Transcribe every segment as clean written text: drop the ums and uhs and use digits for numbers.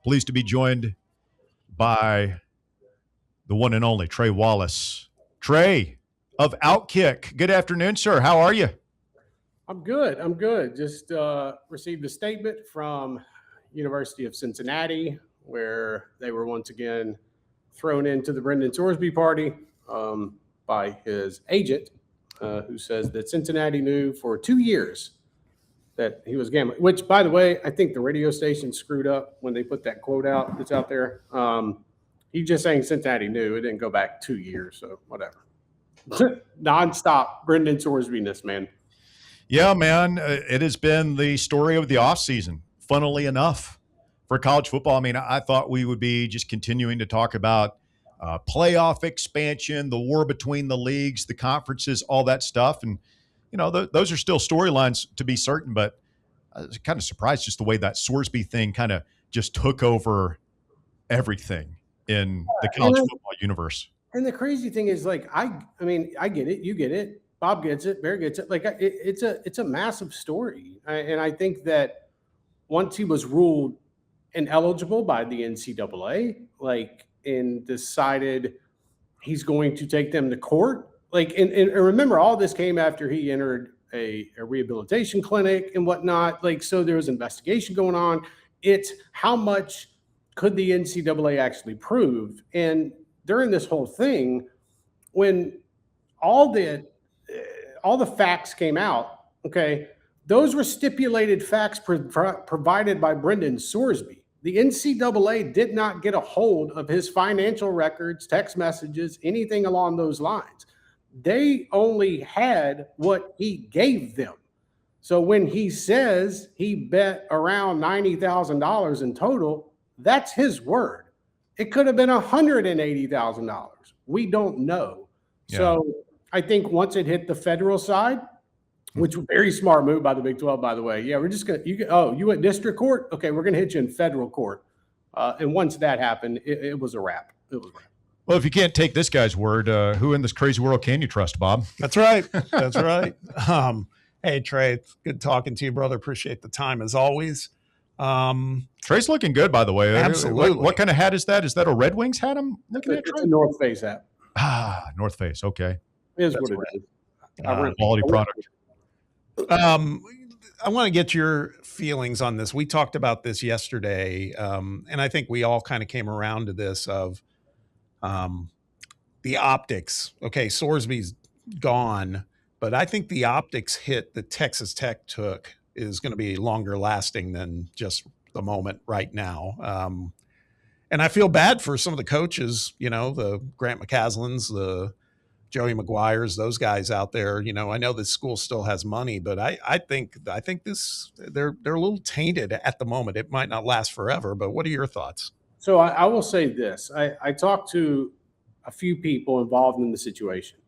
Pleased to be joined by the one and only Trey Wallace. Trey of Outkick. Good afternoon, sir. How are you? I'm good. Just received a statement from University of Cincinnati where they were once again thrown into the Brendan Sorsby party by his agent, who says that Cincinnati knew for 2 years that he was gambling, which, by the way, I think the radio station screwed up when they put that quote out that's out there. He's just saying Cincinnati knew. It didn't go back 2 years, so whatever. Nonstop Brendan Sorsby-ness, man. Yeah, man, it has been the story of the offseason, funnily enough, for college football. I mean, I thought we would be just continuing to talk about playoff expansion, the war between the leagues, the conferences, all that stuff. And, you know, those are still storylines to be certain, but I was kind of surprised just the way that Sorsby thing kind of just took over everything in the college football universe. And the crazy thing is, like, I mean, I get it. You get it. Bob gets it. Bear gets it. Like, it's a massive story. And I think that once he was ruled ineligible by the NCAA, like, and decided he's going to take them to court, like, and remember, all this came after he entered a rehabilitation clinic and whatnot. Like, so there was investigation going on. It's how much could the NCAA actually prove? And during this whole thing, when all the facts came out, okay, those were stipulated facts provided by Brendan Sorsby. The NCAA did not get a hold of his financial records, text messages, anything along those lines. They only had what he gave them. So when he says he bet around $90,000 in total, that's his word. It could have been $180,000. We don't know. Yeah. So I think once it hit the federal side, which was a very smart move by the Big 12, by the way. Yeah, we're just going to, you went district court? Okay, we're going to hit you in federal court. And once that happened, it was a wrap. It was a wrap. Well, if you can't take this guy's word, who in this crazy world can you trust, Bob? That's right. That's right. Hey, Trey, it's good talking to you, brother. Appreciate the time as always. Trey's looking good, by the way. Absolutely. What kind of hat is that? Is that a Red Wings hat I'm looking at? It's a North Face hat. North Face. Okay. It is what it is. Quality product. I want to get your feelings on this. We talked about this yesterday, and I think we all kind of came around to this of the optics. Okay, Sorsby's gone, but I think the optics hit that Texas Tech took is going to be longer lasting than just the moment right now. And I feel bad for some of the coaches, you know, the Grant McCaslins, the Joey McGuires, those guys out there. You know, I know this school still has money, but I think this they're a little tainted at the moment. It might not last forever, but what are your thoughts? So I will say this. I talked to a few people involved in the situation.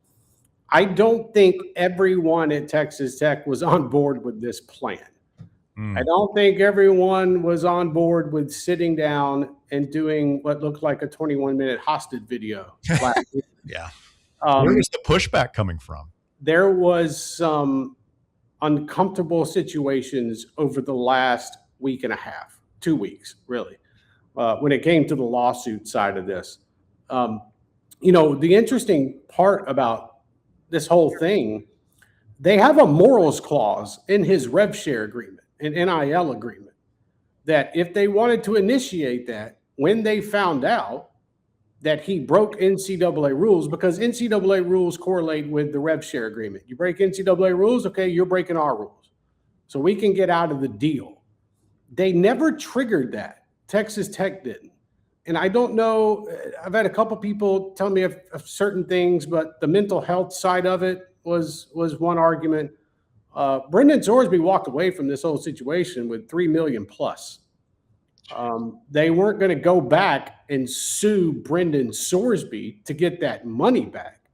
I don't think everyone at Texas Tech was on board with this plan. I don't think everyone was on board with sitting down and doing what looked like a 21-minute hostage video. Yeah. Where was the pushback coming from? There was some uncomfortable situations over the last week and a half, 2 weeks, really, when it came to the lawsuit side of this. You know, the interesting part about this whole thing, they have a morals clause in his rev share agreement, an NIL agreement, that if they wanted to initiate that, when they found out that he broke NCAA rules, because NCAA rules correlate with the rev share agreement. You break NCAA rules, okay, you're breaking our rules. So we can get out of the deal. They never triggered that. Texas Tech didn't. And I don't know, I've had a couple people tell me of certain things, but the mental health side of it was one argument. Brendan Sorsby walked away from this whole situation with $3 million plus. They weren't going to go back and sue Brendan Sorsby to get that money back.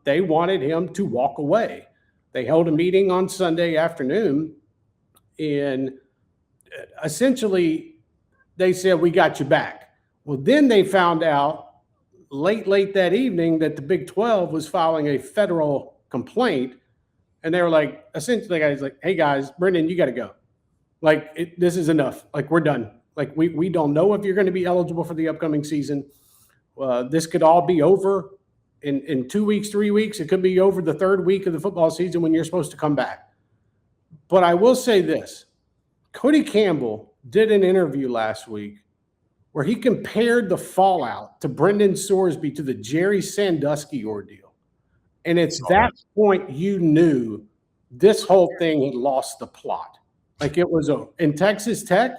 They wanted him to walk away. They held a meeting on Sunday afternoon, and essentially they said, we got you back. Well, then they found out late that evening that the Big 12 was filing a federal complaint, and they were like, essentially, the guy's like, hey guys, Brendan, you got to go. Like, this is enough. Like, we're done. Like we don't know if you're going to be eligible for the upcoming season. This could all be over in 2 weeks, 3 weeks. It could be over the third week of the football season when you're supposed to come back. But I will say this. Cody Campbell did an interview last week where he compared the fallout to Brendan Sorsby to the Jerry Sandusky ordeal. And it's that point you knew this whole thing had lost the plot. Like it was in Texas Tech,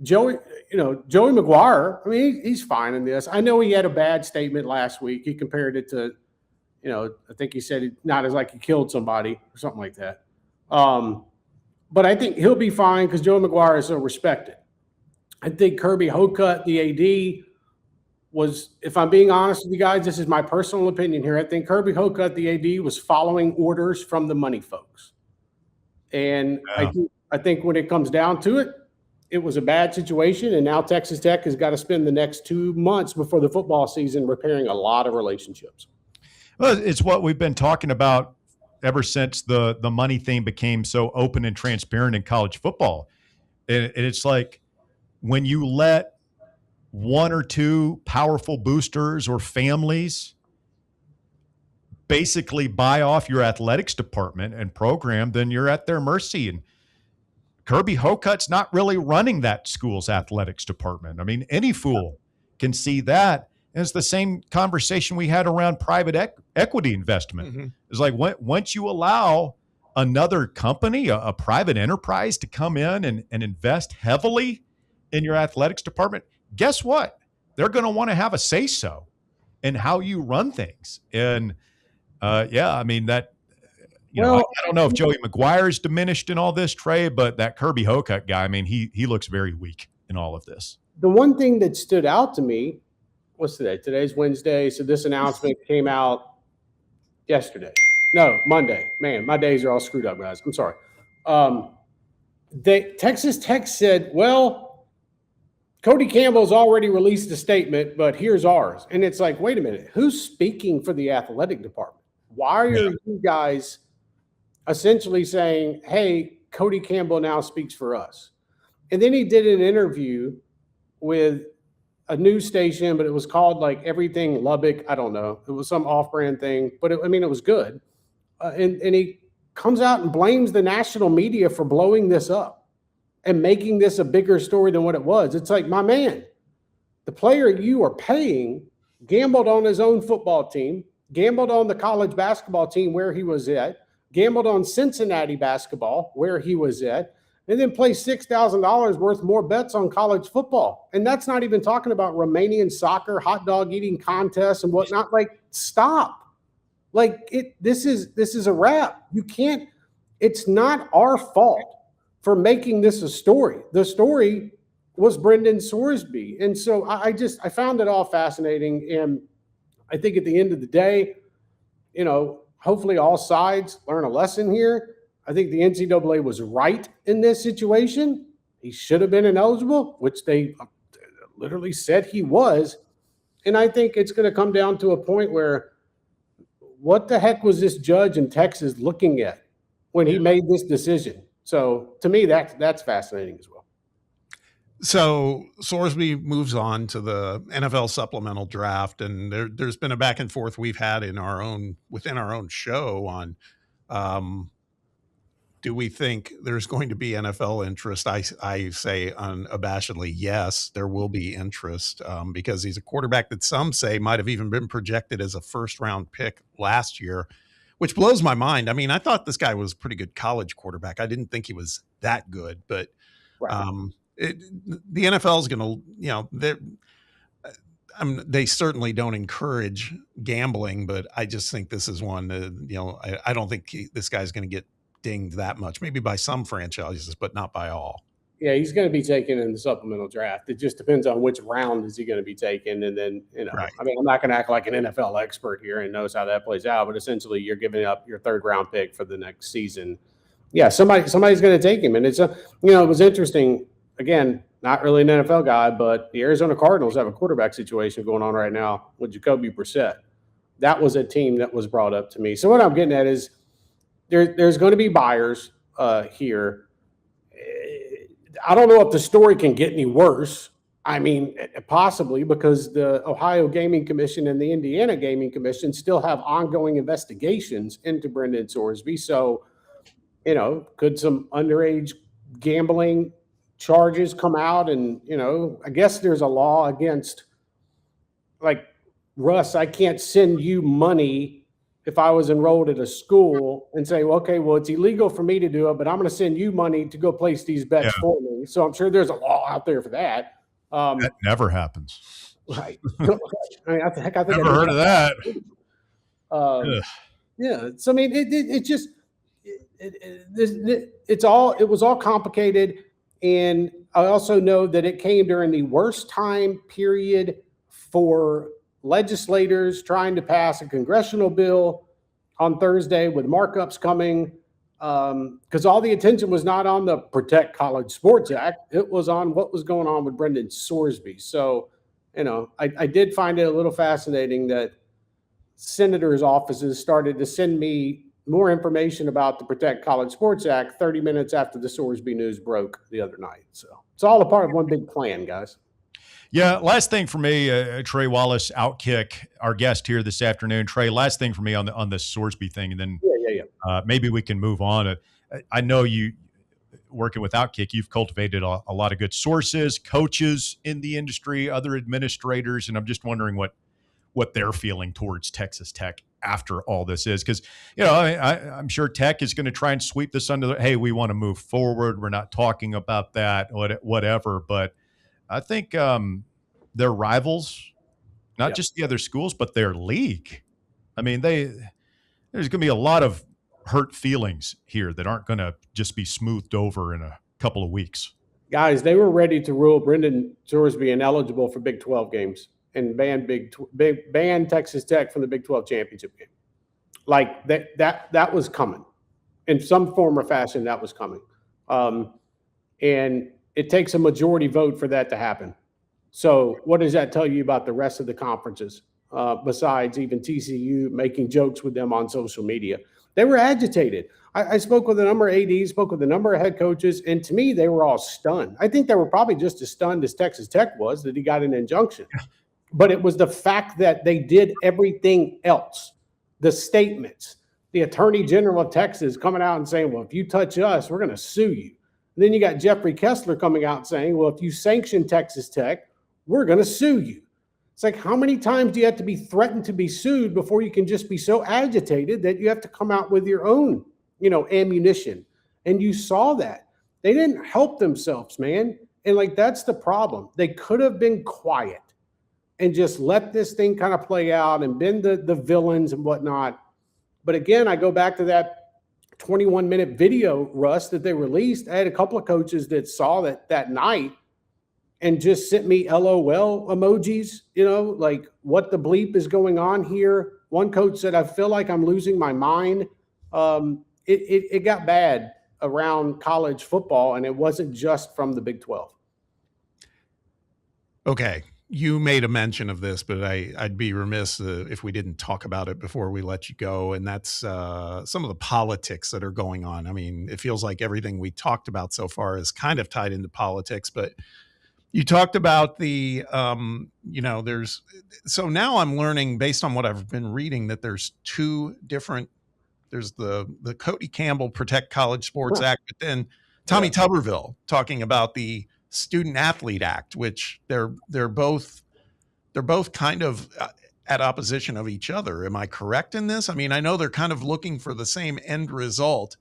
Joey McGuire, I mean, he's fine in this. I know he had a bad statement last week. He compared it to, I think he said not as like he killed somebody or something like that. But I think he'll be fine because Joey McGuire is so respected. I think Kirby Hocutt, the AD, was, if I'm being honest with you guys, this is my personal opinion here. I think Kirby Hocutt, the AD, was following orders from the money folks. And I think when it comes down to it, it was a bad situation. And now Texas Tech has got to spend the next 2 months before the football season repairing a lot of relationships. Well, it's what we've been talking about ever since the money thing became so open and transparent in college football. And it's like when you let one or two powerful boosters or families basically buy off your athletics department and program, then you're at their mercy. And Kirby Hocutt's not really running that school's athletics department. I mean, any fool can see that. And it's the same conversation we had around private equity investment. Mm-hmm. It's like once you allow another company, a private enterprise, to come in and invest heavily in your athletics department, guess what? They're going to want to have a say-so in how you run things. And I mean, that, I don't know if Joey McGuire's diminished in all this, Trey, but that Kirby Hocutt guy, I mean, he looks very weak in all of this. The one thing that stood out to me, what's today? Today's Wednesday. So this announcement came out yesterday. No, Monday. Man, my days are all screwed up, guys. I'm sorry. Texas Tech said, well, Cody Campbell's already released a statement, but here's ours. And it's like, wait a minute, who's speaking for the athletic department? Why are you guys essentially saying, hey, Cody Campbell now speaks for us? And then he did an interview with a news station, but it was called like Everything Lubbock. I don't know. It was some off-brand thing, but it was good. And he comes out and blames the national media for blowing this up and making this a bigger story than what it was. It's like, my man, the player you are paying gambled on his own football team, gambled on the college basketball team where he was at, gambled on Cincinnati basketball where he was at, and then placed $6,000 worth more bets on college football. And that's not even talking about Romanian soccer, hot dog eating contests and whatnot. Like, stop. Like, this is a wrap. You can't, it's not our fault for making this a story. The story was Brendan Sorsby. And so I found it all fascinating. And I think at the end of the day, hopefully all sides learn a lesson here. I think the NCAA was right in this situation. He should have been ineligible, which they literally said he was. And I think it's going to come down to a point where, what the heck was this judge in Texas looking at when he made this decision? So to me, that's fascinating as well. So Sorsby moves on to the NFL supplemental draft, and there's been a back and forth we've had within our own show on, do we think there's going to be NFL interest? I say unabashedly, yes, there will be interest because he's a quarterback that some say might have even been projected as a first-round pick last year, which blows my mind. I mean, I thought this guy was a pretty good college quarterback. I didn't think he was that good, but the NFL is going to, they certainly don't encourage gambling, but I just think this is one that, I don't think this guy's going to get dinged that much, maybe by some franchises, but not by all. Yeah, he's going to be taken in the supplemental draft. It just depends on which round is he going to be taken. And then, right. I mean, I'm not going to act like an NFL expert here and knows how that plays out, but essentially you're giving up your third round pick for the next season. Yeah, somebody's going to take him. And it's, it was interesting. Again, not really an NFL guy, but the Arizona Cardinals have a quarterback situation going on right now with Jacoby Brissett. That was a team that was brought up to me. So what I'm getting at is, there's going to be buyers here. I don't know if the story can get any worse. I mean, possibly, because the Ohio Gaming Commission and the Indiana Gaming Commission still have ongoing investigations into Brendan Sorsby. So, could some underage gambling charges come out? And, I guess there's a law against, like, Russ, I can't send you money if I was enrolled at a school and say, well, okay, well, it's illegal for me to do it, but I'm going to send you money to go place these bets for me. So I'm sure there's a law out there for that. That never happens. Right. I mean, I think never heard of that. Yeah. So I mean, it just it was all complicated, and I also know that it came during the worst time period for legislators trying to pass a congressional bill on Thursday with markups coming. Because all the attention was not on the Protect College Sports Act. It was on what was going on with Brendan Sorsby. So, I did find it a little fascinating that senators' offices started to send me more information about the Protect College Sports Act 30 minutes after the Sorsby news broke the other night. So it's all a part of one big plan, guys. Yeah, last thing for me, Trey Wallace, Outkick, our guest here this afternoon. Trey, last thing for me on the Sorsby thing, and then maybe we can move on. I know you, working with Outkick, you've cultivated a lot of good sources, coaches in the industry, other administrators, and I'm just wondering what they're feeling towards Texas Tech after all this is. Because, I'm sure Tech is going to try and sweep this under hey, we want to move forward. We're not talking about that, whatever. But I think their rivals, not just the other schools, but their league. I mean, there's going to be a lot of hurt feelings here that aren't going to just be smoothed over in a couple of weeks. Guys, they were ready to rule Brendan Sorsby ineligible for Big 12 games and ban Texas Tech from the Big 12 championship game. Like that was coming in some form or fashion. That was coming, and it takes a majority vote for that to happen. So what does that tell you about the rest of the conferences? Besides even TCU making jokes with them on social media, they were agitated. I spoke with a number of ADs, spoke with a number of head coaches, and to me, they were all stunned. I think they were probably just as stunned as Texas Tech was that he got an injunction. But it was the fact that they did everything else. The statements, the Attorney General of Texas coming out and saying, well, if you touch us, we're going to sue you. And then you got Jeffrey Kessler coming out saying, well, if you sanction Texas Tech, we're going to sue you. It's like, how many times do you have to be threatened to be sued before you can just be so agitated that you have to come out with your own, ammunition? And you saw that. They didn't help themselves, man. And that's the problem. They could have been quiet and just let this thing kind of play out and been the villains and whatnot. But again, I go back to that 21-minute video, Russ, that they released. I had a couple of coaches that saw that night and just sent me LOL emojis, like, what the bleep is going on here? One coach said, I feel like I'm losing my mind. It got bad around college football, and it wasn't just from the Big 12. Okay. You made a mention of this, but I'd be remiss if we didn't talk about it before we let you go. And that's some of the politics that are going on. I mean, it feels like everything we talked about so far is kind of tied into politics, but you talked about the, so now I'm learning based on what I've been reading that there's there's the Cody Campbell Protect College Sports Act, but then Tommy Tuberville talking about the Student Athlete Act, which they're both kind of at opposition of each other. Am I correct in this? I mean, I know they're kind of looking for the same end result,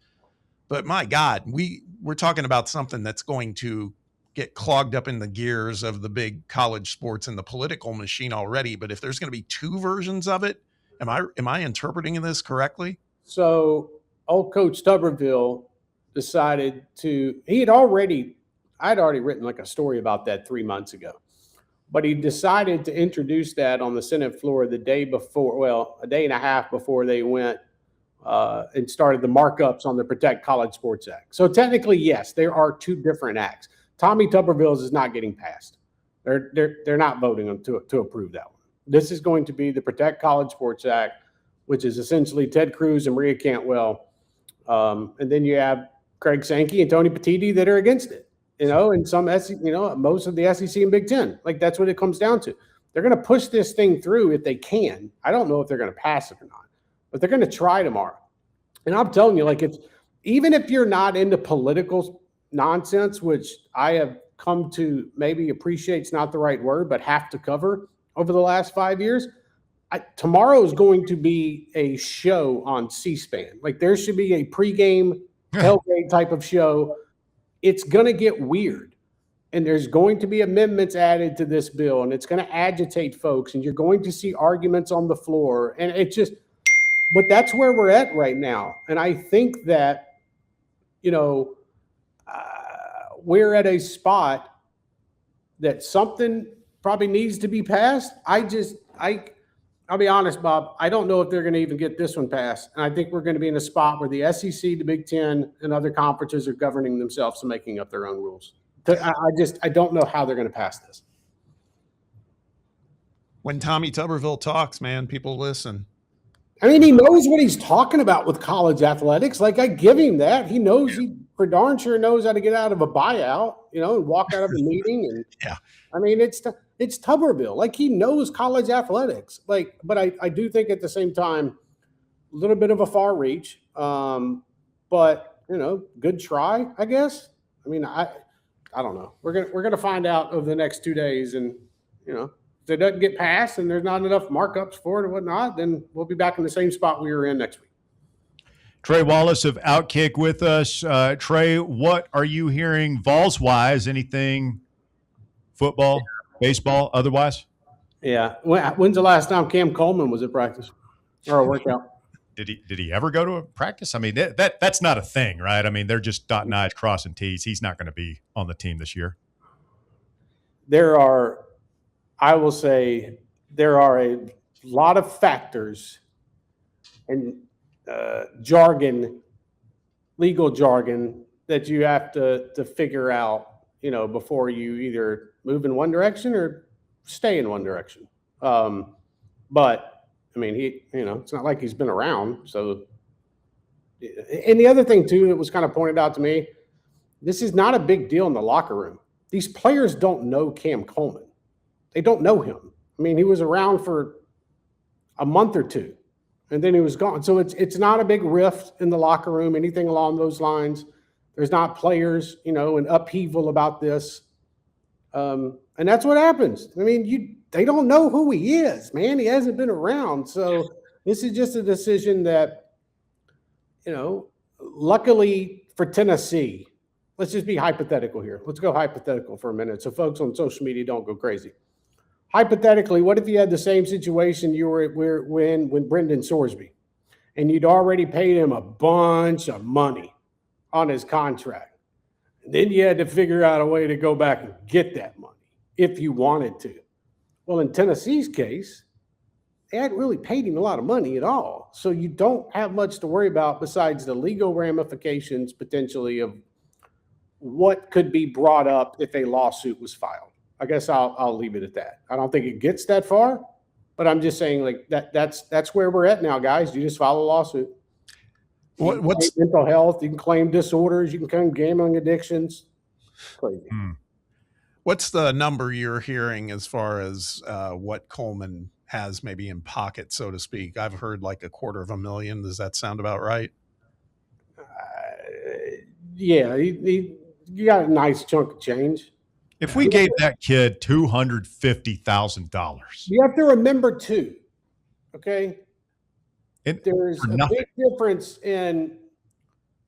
but my God, we're talking about something that's going to get clogged up in the gears of the big college sports and the political machine already. But if there's going to be two versions of it, am I interpreting this correctly? So old Coach Tuberville decided I'd already written like a story about that 3 months ago, but he decided to introduce that on the Senate floor the day before, a day and a half before they went and started the markups on the Protect College Sports Act. So technically, yes, there are two different acts. Tommy Tuberville's is not getting passed. They're not voting to approve that one. This is going to be the Protect College Sports Act, which is essentially Ted Cruz and Maria Cantwell. And then you have Craig Sankey and Tony Petitti that are against it. and some SEC, most of the SEC and Big Ten. Like, that's what it comes down to. They're going to push this thing through if they can. I don't know if they're going to pass it or not, but they're going to try tomorrow. And I'm telling you, like, even if you're not into political nonsense, which I have come to maybe appreciate's not the right word, but have to cover over the last 5 years, tomorrow is going to be a show on C-SPAN. Like, there should be a pregame tailgate type of show. It's going to get weird, and there's going to be amendments added to this bill, and it's going to agitate folks, and you're going to see arguments on the floor, and it just – but that's where we're at right now. And I think that, we're at a spot that something probably needs to be passed. I'll be honest, Bob, I don't know if they're going to even get this one passed. And I think we're going to be in a spot where the SEC, the Big Ten, and other conferences are governing themselves and making up their own rules. I don't know how they're going to pass this. When Tommy Tuberville talks, man, people listen. I mean, he knows what he's talking about with college athletics. Like, I give him that. He knows, he for darn sure knows how to get out of a buyout, and walk out of a meeting. And yeah, I mean, it's Tuberville. Like, he knows college athletics. Like, but I do think at the same time, a little bit of a far reach. But good try, I guess. I mean, I don't know. We're gonna find out over the next 2 days, and if it doesn't get passed and there's not enough markups for it or whatnot, then we'll be back in the same spot we were in next week. Trey Wallace of Outkick with us. Trey, what are you hearing Vols-wise? Anything football, baseball, otherwise? Yeah. When's the last time Cam Coleman was at practice or a workout? Did he ever go to a practice? I mean, that's not a thing, right? I mean, they're just dotting I's, crossing T's. He's not going to be on the team this year. I will say there are a lot of factors and legal jargon that you have to figure out, before you either move in one direction or stay in one direction. But I mean, it's not like he's been around. So, and the other thing too, that was kind of pointed out to me, this is not a big deal in the locker room. These players don't know Cam Coleman. They don't know him. I mean, he was around for a month or two, and then he was gone. So it's not a big rift in the locker room, anything along those lines. There's not players, an upheaval about this. And that's what happens. I mean, they don't know who he is, man. He hasn't been around. So this is just a decision that, luckily for Tennessee, let's just be hypothetical here. Let's go hypothetical for a minute so folks on social media don't go crazy. Hypothetically, what if you had the same situation you were with Brendan Sorsby, and you'd already paid him a bunch of money on his contract? And then you had to figure out a way to go back and get that money if you wanted to. Well, in Tennessee's case, they hadn't really paid him a lot of money at all. So you don't have much to worry about besides the legal ramifications potentially of what could be brought up if a lawsuit was filed. I guess I'll leave it at that. I don't think it gets that far, but I'm just saying, like, that's where we're at now, guys. You just file a lawsuit. What's mental health? You can claim disorders. You can claim gambling addictions. Crazy. What's the number you're hearing as far as what Coleman has maybe in pocket, so to speak? I've heard like $250,000. Does that sound about right? Yeah, you got a nice chunk of change. If we gave that kid $250,000, you have to remember too, okay? There's a big difference in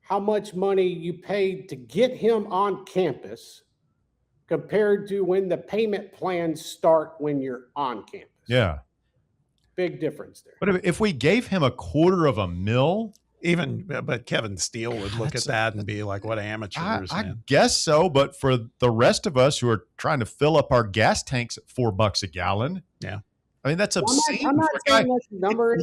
how much money you paid to get him on campus compared to when the payment plans start when you're on campus. Yeah. Big difference there. But if we gave him $250,000, but Kevin Steele would look at that and be like, what amateurs, I man. guess so. But for the rest of us who are trying to fill up our gas tanks at $4 a gallon. Yeah. I mean, that's obscene. I'm not saying that's the number.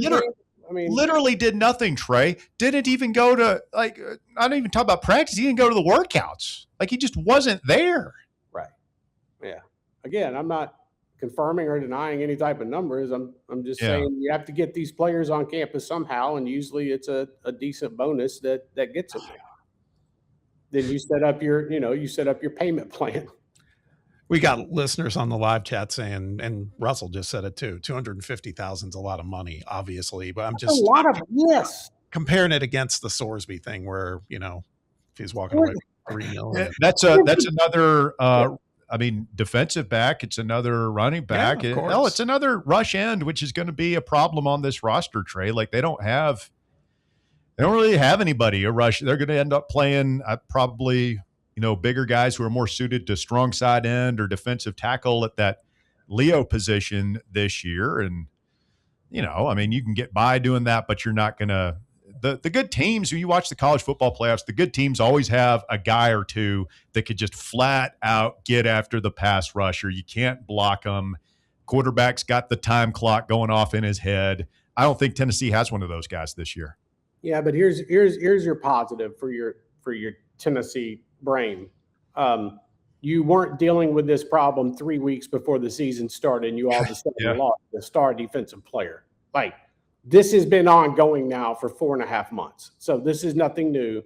Literally did nothing, Trey. Didn't even go to, I don't even talk about practice. He didn't go to the workouts. Like, he just wasn't there. Right. Yeah. Again, I'm not confirming or denying any type of numbers. I'm just saying you have to get these players on campus somehow, and usually it's a decent bonus that gets them there. then you set up your payment plan. We got listeners on the live chat saying, and Russell just said it too, 250,000 is a lot of money, obviously, but I'm That's just a lot of yes. comparing it against the Sorsby thing where, if he's walking away with 3 million. That's another defensive back. It's another running back. Yeah, of course. It's another rush end, which is going to be a problem on this roster, Trey. Like they don't really have anybody a rush. They're going to end up playing probably bigger guys who are more suited to strong side end or defensive tackle at that Leo position this year. And, you can get by doing that, but you're not going to – the good teams, when you watch the college football playoffs, the good teams always have a guy or two that could just flat out get after the pass rusher. You can't block them. Quarterback's got the time clock going off in his head. I don't think Tennessee has one of those guys this year. Yeah, but here's your positive for your Tennessee brain. You weren't dealing with this problem 3 weeks before the season started, and you all of a sudden lost the star defensive player. Like this has been ongoing now for 4.5 months. So this is nothing new.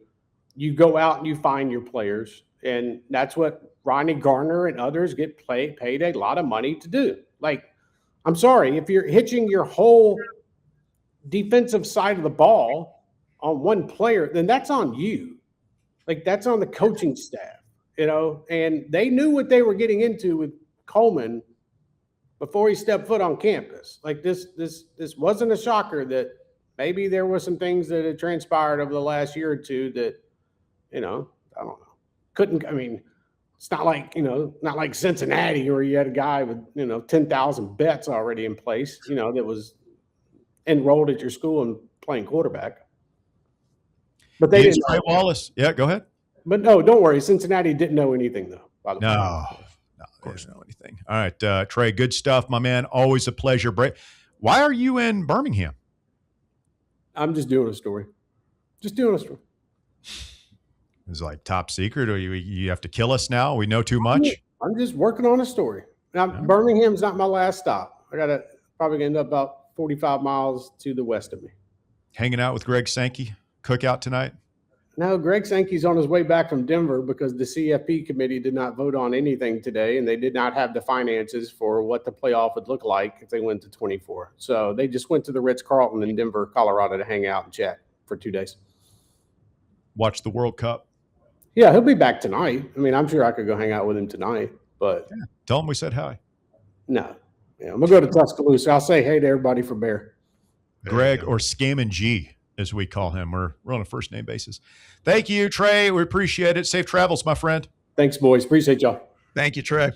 You go out and you find your players, and that's what Ronnie Garner and others get paid a lot of money to do. Like, I'm sorry, if you're hitching your whole defensive side of the ball on one player, then that's on you. Like that's on the coaching staff, and they knew what they were getting into with Coleman before he stepped foot on campus. Like this wasn't a shocker that maybe there were some things that had transpired over the last year or two that, I don't know. It's not like Cincinnati where you had a guy with, 10,000 bets already in place, that was enrolled at your school and playing quarterback. But they didn't. Trey Wallace. Yeah, go ahead. But no, don't worry. Cincinnati didn't know anything, though. No, of course, they didn't know anything. All right, Trey, good stuff, my man. Always a pleasure. Why are you in Birmingham? I'm just doing a story. Is it like top secret, or you have to kill us now? We know too much? I'm just working on a story. Now, Birmingham's not my last stop. I got to probably end up about 45 miles to the west of me. Hanging out with Greg Sankey? Cookout tonight? No, Greg Sankey's on his way back from Denver because the CFP committee did not vote on anything today, and they did not have the finances for what the playoff would look like if they went to 24. So they just went to the Ritz-Carlton in Denver, Colorado to hang out and chat for 2 days. Watch the World Cup? Yeah, he'll be back tonight. I'm sure I could go hang out with him tonight, but tell him we said hi. No. Yeah, I'm going to go to Tuscaloosa. I'll say hey to everybody for Bear. Greg, or Scammon G, as we call him. We're on a first name basis. Thank you, Trey. We appreciate it. Safe travels, my friend. Thanks, boys. Appreciate y'all. Thank you, Trey.